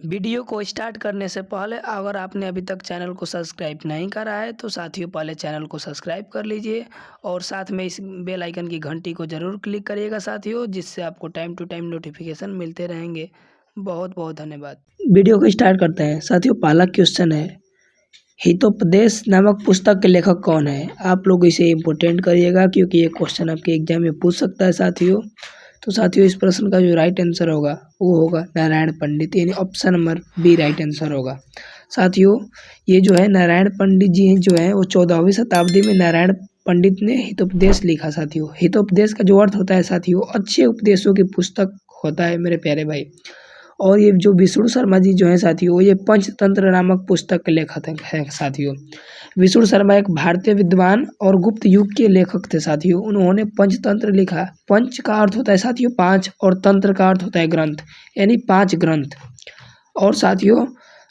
Video को start करने से पहले अगर आपने अभी तक चैनल को सब्सक्राइब नहीं करा है तो साथियों पहले चैनल को सब्सक्राइब कर लीजिए और साथ में इस बेल आइकन की घंटी को ज़रूर क्लिक करिएगा साथियों, जिससे आपको टाइम टू टाइम नोटिफिकेशन मिलते रहेंगे। बहुत बहुत धन्यवाद। वीडियो को स्टार्ट करते हैं साथियों। पहला क्वेश्चन है, हितोपदेश नामक पुस्तक के लेखक कौन है? आप लोग इसे इम्पोर्टेंट करिएगा क्योंकि ये क्वेश्चन आपके एग्जाम में पूछ सकता है साथियों। तो साथियों इस प्रश्न का जो राइट आंसर होगा वो होगा नारायण पंडित, यानी option number B right answer होगा। साथियों ये जो है नारायण पंडित जी जो है वो 14वीं शताब्दी में नारायण पंडित ने हितोपदेश लिखा साथियों। हितोपदेश का जो अर्थ होता है साथियों, अच्छे उपदेशों की पुस्तक होता है मेरे प्यारे भाई। और ये जो विष्णु शर्मा जी जो है साथियों, ये पंचतंत्र नामक पुस्तक के लेखक हैं साथियों। विष्णु शर्मा एक भारतीय विद्वान और गुप्त युग के लेखक थे साथियों। उन्होंने पंचतंत्र लिखा। पंच का अर्थ होता है साथियों पांच और तंत्र का अर्थ होता है ग्रंथ, यानी 5 ग्रंथ। और साथियों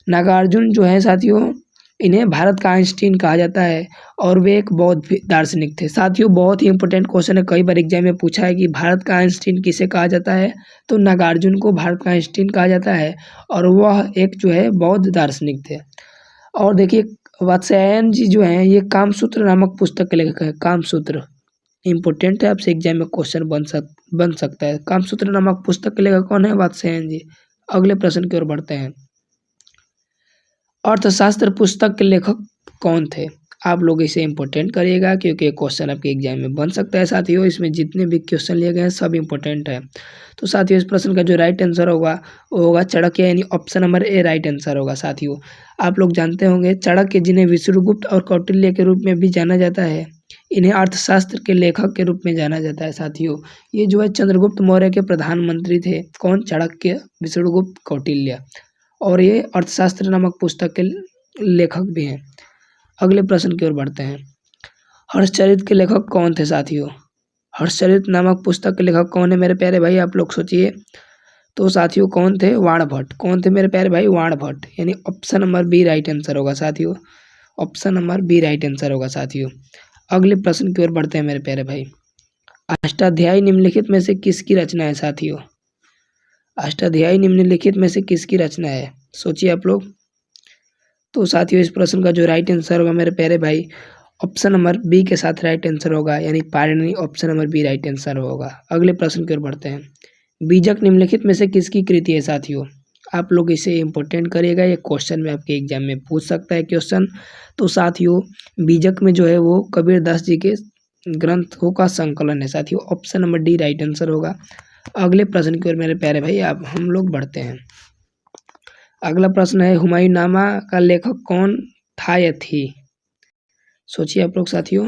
नागार्जुन जो है साथियों, इन्हें भारत का आइंस्टीन कहा जाता है और वे एक बौद्ध दार्शनिक थे साथियों। बहुत ही इंपॉर्टेंट क्वेश्चन है, कई बार एग्जाम में पूछा है कि भारत का आइंस्टीन किसे कहा जाता है, तो नागार्जुन को भारत का आइंस्टीन कहा जाता है और वह एक जो है बौद्ध दार्शनिक थे। और देखिए वात्स्यायन जी जो हैं ये कामसूत्र नामक पुस्तक के लेखक है। कामसूत्र इम्पोर्टेंट है, आपसे एग्जाम में क्वेश्चन बन सकता है। कामसूत्र नामक पुस्तक के लेखक कौन है? वात्स्यायन जी। अगले प्रश्न की ओर बढ़ते हैं। अर्थशास्त्र पुस्तक के लेखक कौन थे? आप लोग इसे इम्पोर्टेंट करिएगा क्योंकि क्वेश्चन आपके एग्जाम में बन सकता है साथियों। इसमें जितने भी क्वेश्चन लिए गए हैं सब इम्पोर्टेंट है। तो साथियों इस प्रश्न का जो राइट आंसर होगा वो होगा चाणक्य, यानी option number A right answer होगा साथियों। आप लोग जानते होंगे चाणक्य जिन्हें विष्णुगुप्त और कौटिल्य के रूप में भी जाना जाता है, इन्हें अर्थशास्त्र के लेखक के रूप में जाना जाता है साथियों। ये जो है चंद्रगुप्त मौर्य के प्रधानमंत्री थे। कौन? चाणक्य, विष्णुगुप्त, कौटिल्य। और ये अर्थशास्त्र नामक पुस्तक के लेखक भी हैं। अगले प्रश्न की ओर बढ़ते हैं। हर्षचरित के लेखक कौन थे साथियों? हर्षचरित नामक पुस्तक के लेखक कौन है मेरे प्यारे भाई? आप लोग सोचिए। तो साथियों कौन थे? वाणभट्ट। कौन थे मेरे प्यारे भाई? वाणभट्ट, यानी option number B right answer होगा साथियों। Option number B right answer होगा साथियों। अगले प्रश्न की ओर बढ़ते हैं मेरे प्यारे भाई। अष्टाध्यायी निम्नलिखित में से किसकी रचना है साथियों? अष्टाध्यायी निम्नलिखित में से किसकी रचना है? सोचिए आप लोग। तो साथियों इस प्रश्न का जो राइट आंसर होगा मेरे प्यारे भाई, ऑप्शन नंबर बी के साथ राइट आंसर होगा, यानी Panini. Option number B right answer होगा। अगले प्रश्न की ओर बढ़ते हैं। बीजक निम्नलिखित में से किसकी कृति है साथियों? आप लोग इसे इम्पोर्टेंट करिएगा, ये क्वेश्चन में आपके एग्जाम में पूछ सकता है क्वेश्चन। तो साथियों बीजक में जो है वो कबीर दास जी के ग्रंथों का संकलन है साथियों। Option number D right answer होगा। अगले प्रश्न की ओर मेरे प्यारे भाई आप हम लोग बढ़ते हैं। अगला प्रश्न है, हुमायूंनामा का लेखक कौन था या थी? सोचिए आप लोग साथियों।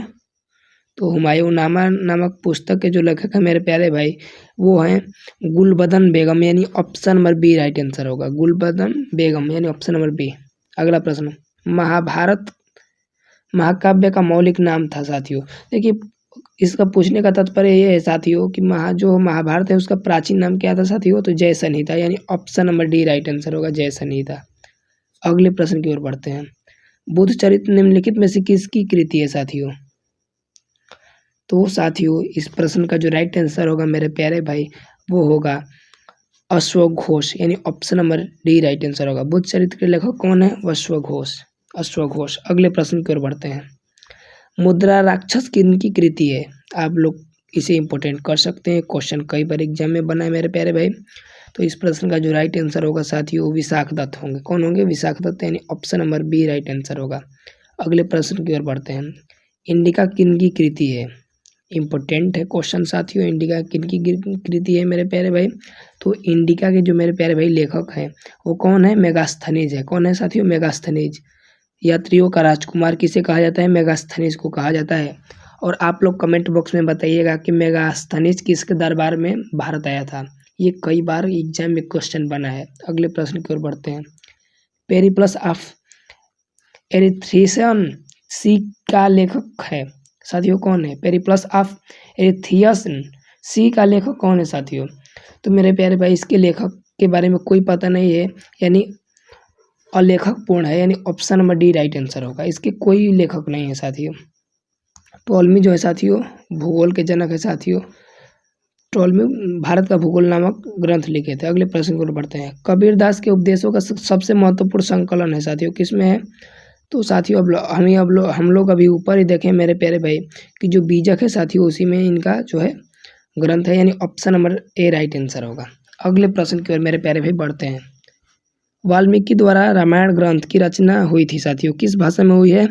तो हुमायूंनामा नामक पुस्तक के जो लेखक है मेरे प्यारे भाई वो हैं गुलबदन बेगम, यानी option number B right answer होगा। गुलबदन बेगम, यानी ऑप्शन नंबर बी। अगला प्रश्न, महाभारत महाकाव्य का मौलिक नाम था साथियों। देखिए इसका पूछने का तात्पर्य ये है साथियों कि जो महाभारत है उसका प्राचीन नाम क्या था साथियों? तो जय संहिता, यानी option number D right answer होगा, जय संहिता। अगले प्रश्न की ओर बढ़ते हैं। बुद्ध चरित्र निम्नलिखित में से किसकी कृति है साथियों? तो साथियों इस प्रश्न का जो राइट आंसर होगा मेरे प्यारे भाई वो होगा अश्वघोष, यानी option number D right answer होगा। बुद्ध चरित्र के लेखक कौन है? अश्वघोष। अश्वघोष। अगले प्रश्न की ओर बढ़ते हैं। मुद्रा राक्षस किनकी कृति है? आप लोग इसे इंपोर्टेंट कर सकते हैं, क्वेश्चन कई बार एग्जाम में बना है मेरे प्यारे भाई। तो इस प्रश्न का जो राइट आंसर होगा साथियों विशाखदत्त होंगे। कौन होंगे? विशाखदत्त, यानी option number B right answer होगा। अगले प्रश्न की ओर बढ़ते हैं। इंडिका किनकी कृति है? इंपॉर्टेंट है क्वेश्चन साथियों, इंडिका किनकी कृति है मेरे प्यारे भाई? तो इंडिका के जो मेरे प्यारे भाई लेखक हैं वो कौन है? मेगास्थनीज है। कौन है साथियों? मेगास्थनीज। यात्रियों का राजकुमार किसे कहा जाता है? मेगास्थनीज को कहा जाता है। और आप लोग कमेंट बॉक्स में बताइएगा कि मेगास्थनीज किसके दरबार में भारत आया था। ये कई बार एग्जाम में क्वेश्चन बना है। अगले प्रश्न की ओर बढ़ते हैं। पेरिप्लस ऑफ एरिथ्रियन सी का लेखक है साथियों कौन है? पेरिप्लस ऑफ एरिथ्रियन सी का लेखक कौन है साथियों? तो मेरे प्यारे भाई इसके लेखक के बारे में कोई पता नहीं है, यानी अलेखक पूर्ण है, यानी option number D right answer होगा। इसके कोई लेखक नहीं है साथियों। टोलमी जो है साथियों भूगोल के जनक है साथियों। स्टॉल में भारत का भूगोल नामक ग्रंथ लिखे थे। अगले प्रश्न को पढ़ते हैं। कबीरदास के उपदेशों का सबसे महत्वपूर्ण संकलन है साथियों किसमें है? तो साथियों हम लोग अभी ऊपर ही देखें मेरे प्यारे भाई कि जो बीजक है साथियों उसी में इनका जो है ग्रंथ है, यानी option number A right answer होगा। अगले प्रश्न की ओर मेरे प्यारे भाई बढ़ते हैं। वाल्मीकि द्वारा रामायण ग्रंथ की रचना हुई थी साथियों, किस भाषा में हुई है?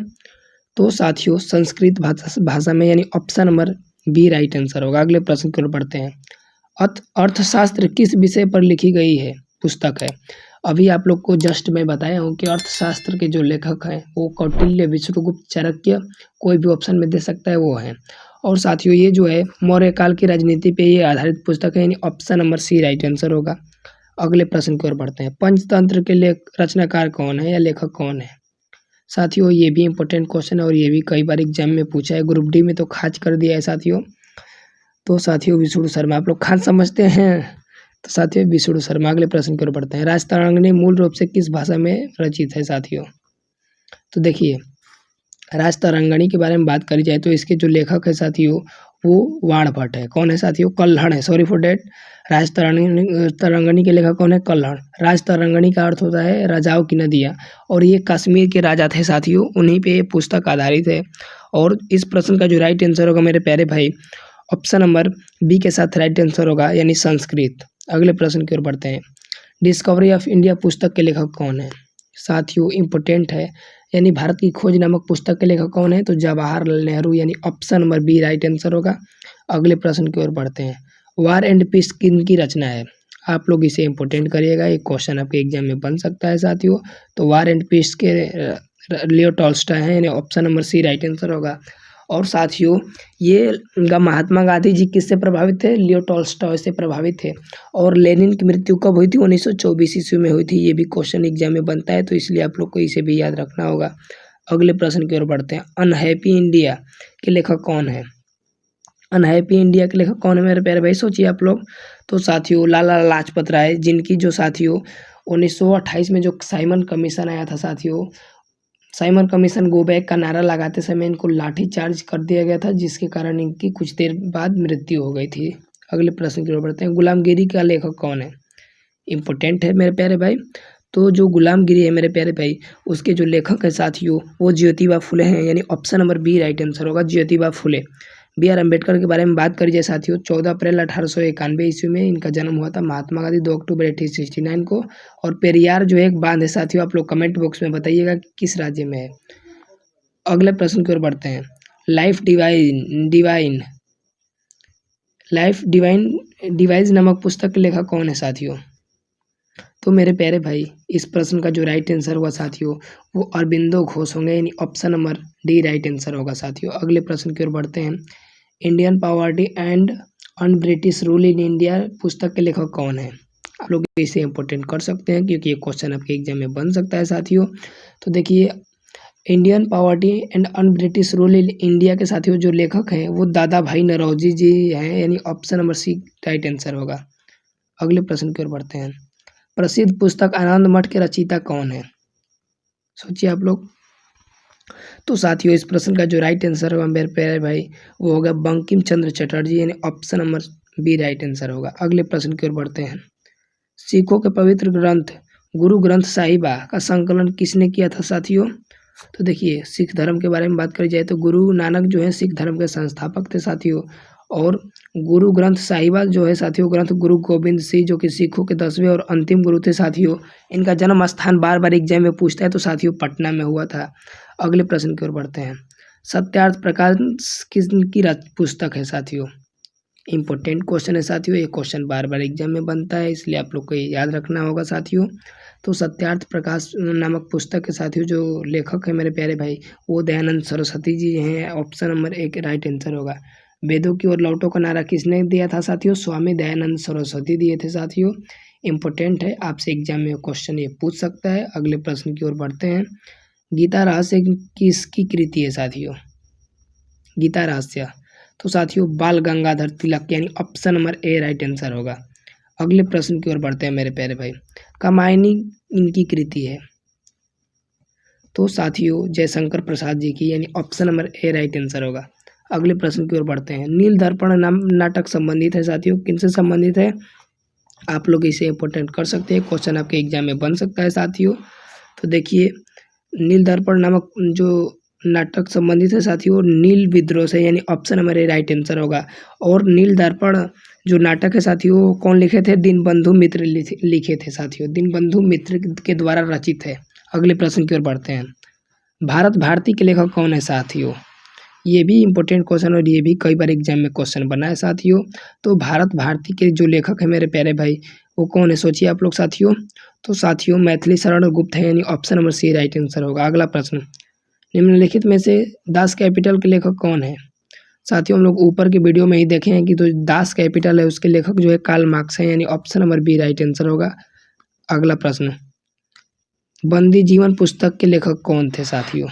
तो साथियों संस्कृत भाषा में, यानी option number B right answer होगा। अगले प्रश्न की ओर बढ़ते हैं। अर्थशास्त्र किस विषय पर लिखी गई है पुस्तक है? अभी आप लोग को जस्ट मैं बताया हूँ कि अर्थशास्त्र के जो लेखक हैं वो कौटिल्य, विष्णुगुप्त, चाणक्य, कोई भी ऑप्शन में दे सकता है वो है। और साथियों ये जो है मौर्य काल की राजनीति पे ये आधारित पुस्तक है, यानी option number C right answer होगा। अगले प्रश्न की ओर बढ़ते हैं। पंचतंत्र के रचनाकार कौन है या लेखक कौन है? साथियों ये भी इंपॉर्टेंट क्वेश्चन है और ये भी कई बार एग्जाम में पूछा है, ग्रुप डी में तो खास कर दिया है साथियों। तो साथियों विष्णु शर्मा, आप लोग खास समझते हैं, तो साथियों विष्णु शर्मा। अगले प्रश्न की ओर बढ़ते हैं। राजतरंगिणी मूल रूप से किस भाषा में रचित है साथियों? तो देखिए राजतरंगिणी के बारे में बात करी जाए तो इसके जो लेखक है साथियों वो वाणभट्ट है। कौन है साथियों? कल्हड़ है, सॉरी फॉर डेट। राजतरंगिणी के लेखक कौन है? कल्हड़। राजतरंगिणी का अर्थ होता है राजाओं की नदियाँ, और ये कश्मीर के राजा थे साथियों, उन्हीं पे ये पुस्तक आधारित है। और इस प्रश्न का जो राइट आंसर होगा मेरे प्यारे भाई ऑप्शन नंबर बी के साथ राइट आंसर होगा, यानी संस्कृत। अगले प्रश्न की ओर बढ़ते हैं। डिस्कवरी ऑफ इंडिया पुस्तक के लेखक कौन है? साथियों इम्पोर्टेंट है, यानी भारत की खोज नामक पुस्तक के लेखक कौन है? तो जवाहरलाल नेहरू, यानी option number B right answer होगा। अगले प्रश्न की ओर बढ़ते हैं। वार एंड पीस किन की रचना है? आप लोग इसे इम्पोर्टेंट करिएगा, एक क्वेश्चन आपके एग्जाम में बन सकता है साथियों। तो वार एंड पीस के लियो टॉल्स्टॉय हैं, यानी option number C right answer होगा। और साथियों ये महात्मा गांधी जी किससे प्रभावित थे? लियो टॉल्स्टॉय से प्रभावित थे। और लेनिन की मृत्यु कब हुई थी? 1924 ईस्वी में हुई थी। ये भी क्वेश्चन एग्जाम में बनता है, तो इसलिए आप लोग को इसे भी याद रखना होगा। अगले प्रश्न की ओर बढ़ते हैं। अनहैप्पी इंडिया के लेखक कौन है? अनहैप्पी इंडिया के लेखक कौन है मेरे प्यारे भाई? सोचिए आप लोग। तो साथियों लाला लाजपत राय, जिनकी जो साथियों 1928 में जो साइमन कमीशन आया था साथियों, साइमन कमीशन गो बैक का नारा लगाते समय इनको लाठी चार्ज कर दिया गया था, जिसके कारण इनकी कुछ देर बाद मृत्यु हो गई थी। अगले प्रश्न की ओर बढ़ते हैं। गुलामगिरी का लेखक कौन है? इम्पोर्टेंट है मेरे प्यारे भाई। तो जो गुलामगिरी है मेरे प्यारे भाई उसके जो लेखक है साथियों वो ज्योतिबा फुले हैं, यानी option number B right answer होगा, ज्योतिबा फुले। बी आर अम्बेडकर के बारे में बात करी जाए साथियों, 14 अप्रैल 1891 ईस्वी में इनका जन्म हुआ था। महात्मा गांधी 2 अक्टूबर 1869 को। और पेरियार जो एक बांध है साथियों, आप लोग कमेंट बॉक्स में बताइएगा कि किस राज्य में है। अगले प्रश्न की ओर बढ़ते हैं। लाइफ डिवाइस नामक पुस्तक के लेखक कौन है साथियों? तो मेरे प्यारे भाई इस प्रश्न का जो राइट आंसर हुआ साथियों वो अरबिंदो घोष होंगे, यानी option number D right answer होगा साथियों। अगले प्रश्न की ओर बढ़ते हैं। Indian poverty and un British rule in India पुस्तक के लेखक कौन है? आप लोग इसे इंपॉर्टेंट कर सकते हैं क्योंकि ये क्वेश्चन आपके एग्जाम में बन सकता है साथियों। तो देखिए Indian poverty and un British rule in India के साथियों जो लेखक हैं वो दादा भाई नौरोजी जी हैं, यानी option number C right answer होगा। अगले प्रश्न की ओर बढ़ते हैं। प्रसिद्ध पुस्तक आनंद मठ के रचयिता कौन है? सोचिए आप लोग। तो साथियों इस प्रश्न का जो राइट आंसर होगा मेरे प्यारे भाई वो होगा बंकिम चंद्र चटर्जी, यानी option number B right answer होगा। अगले प्रश्न की ओर बढ़ते हैं। सिखों के पवित्र ग्रंथ गुरु ग्रंथ साहिबा का संकलन किसने किया था साथियों? तो देखिए सिख धर्म के बारे में बात करी जाए तो गुरु नानक जो है सिख धर्म के संस्थापक थे साथियों। और गुरु ग्रंथ साहिबा जो है साथियों ग्रंथ गुरु गोबिंद सिंह जो कि सिखों के 10वें और अंतिम गुरु थे साथियों। इनका जन्म स्थान बार बार एग्जाम में पूछता है, तो साथियों पटना में हुआ था। अगले प्रश्न की ओर बढ़ते हैं। सत्यार्थ प्रकाश किसकी पुस्तक है साथियों? इंपॉर्टेंट क्वेश्चन है साथियों, ये क्वेश्चन बार बार एग्जाम में बनता है, इसलिए आप लोग को ये याद रखना होगा साथियों। तो सत्यार्थ प्रकाश नामक पुस्तक के साथियों जो लेखक है मेरे प्यारे भाई वो दयानंद सरस्वती जी हैं, ऑप्शन नंबर एक राइट आंसर होगा। वेदों की ओर लौटो का नारा किसने दिया था साथियों? स्वामी दयानंद सरस्वती दिए थे साथियों। इंपॉर्टेंट है, आपसे एग्जाम में क्वेश्चन ये पूछ सकता है। अगले प्रश्न की ओर बढ़ते हैं। गीता रहस्य किसकी कृति है साथियों? गीता रहस्य तो साथियों बाल गंगाधर तिलक, यानी option number A right answer होगा। अगले प्रश्न की ओर बढ़ते हैं मेरे प्यारे भाई। कामायनी इनकी कृति है, तो साथियों जयशंकर प्रसाद जी की, यानी option number A right answer होगा। अगले प्रश्न की ओर बढ़ते हैं। नील दर्पण नाम नाटक संबंधित है साथियों, किनसे संबंधित है? आप लोग इसे इंपोर्टेंट कर सकते हैं, क्वेश्चन आपके एग्जाम में बन सकता है साथियों। तो देखिए नील दर्पण नामक जो नाटक संबंधित है साथियों नील विद्रोह से, यानी ऑप्शन हमारे राइट आंसर होगा। और नील दर्पण जो नाटक है साथियों कौन लिखे थे? दीनबंधु मित्र लिखे थे साथियों, दीनबंधु मित्र के द्वारा रचित है। अगले प्रश्न की ओर बढ़ते हैं। भारत भारती के लेखक कौन है साथियों? ये भी इंपॉर्टेंट क्वेश्चन और ये भी कई बार एग्जाम में क्वेश्चन बना है साथियों। तो भारत भारती के जो लेखक है मेरे प्यारे भाई वो कौन है? सोचिए आप लोग साथियों। तो साथियों मैथिली शरण गुप्त है, यानी option number C right answer होगा। अगला प्रश्न, निम्नलिखित में से दास कैपिटल के लेखक कौन है? साथियों हम लोग ऊपर की वीडियो में ही देखे हैं कि तो दास कैपिटल है उसके लेखक जो है कार्ल मार्क्स है, यानी option number B right answer होगा। अगला प्रश्न, बंदी जीवन पुस्तक के लेखक कौन थे साथियों?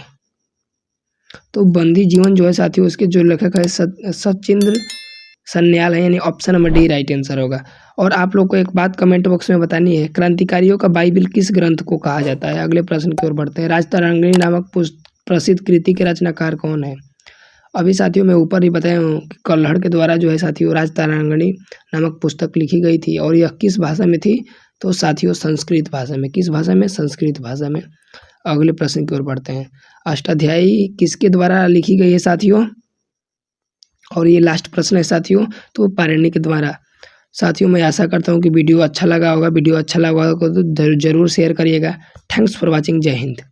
तो बंदी जीवन जो है साथियों उसके जो लेखक है सचिंद्र सन्याल है, यानी option number D right answer होगा। और आप लोग को एक बात कमेंट बॉक्स में बतानी है, क्रांतिकारियों का बाइबिल किस ग्रंथ को कहा जाता है? अगले प्रश्न की ओर बढ़ते हैं। राजतरंगिणी नामक प्रसिद्ध कृति के रचनाकार कौन है? अभी साथियों मैं ऊपर ही बताया हूँ कि कल्हड़ के द्वारा जो है साथियों राजतरंगिणी नामक पुस्तक लिखी गई थी। और यह किस भाषा में थी? तो साथियों संस्कृत भाषा में। किस भाषा में? संस्कृत भाषा में। अगले प्रश्न की ओर बढ़ते हैं। अष्टाध्यायी किसके द्वारा लिखी गई है साथियों? और ये लास्ट प्रश्न है साथियों, तो पाणिनि के द्वारा। साथियों मैं आशा करता हूँ कि वीडियो अच्छा लगा होगा। वीडियो अच्छा लगा होगा तो जरूर शेयर करिएगा। Thanks for watching. जय हिंद।